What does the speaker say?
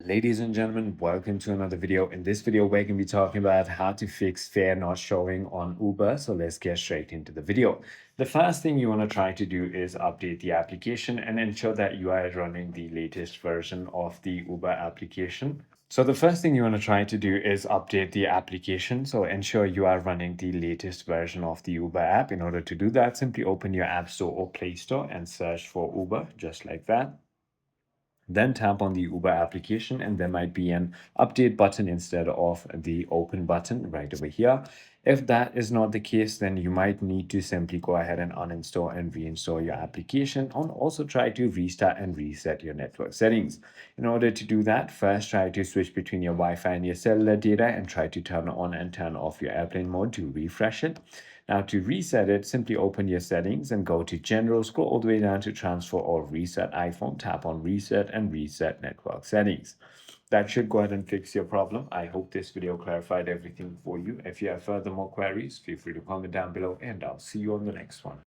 Ladies and gentlemen, welcome to another video. In this video, we're going to be talking about how to fix fare not showing on Uber. So let's get straight into the video. The first thing you want to try to do is update the application and ensure that you are running the latest version of the Uber application. So the first thing you want to try to do is update the application. So ensure you are running the latest version of the Uber app. In order to do that, simply open your App Store or Play Store and search for Uber, just like that. Then tap on the Uber application and there might be an update button instead of the open button right over here. If that is not the case, then you might need to simply go ahead and uninstall and reinstall your application, and also try to restart and reset your network settings. In order to do that, first try to switch between your Wi-Fi and your cellular data and try to turn on and turn off your airplane mode to refresh it. Now to reset it, simply open your settings and go to General, scroll all the way down to Transfer or Reset iPhone, tap on Reset and Reset Network Settings. That should go ahead and fix your problem. I hope this video clarified everything for you. If you have further more queries, feel free to comment down below and I'll see you on the next one.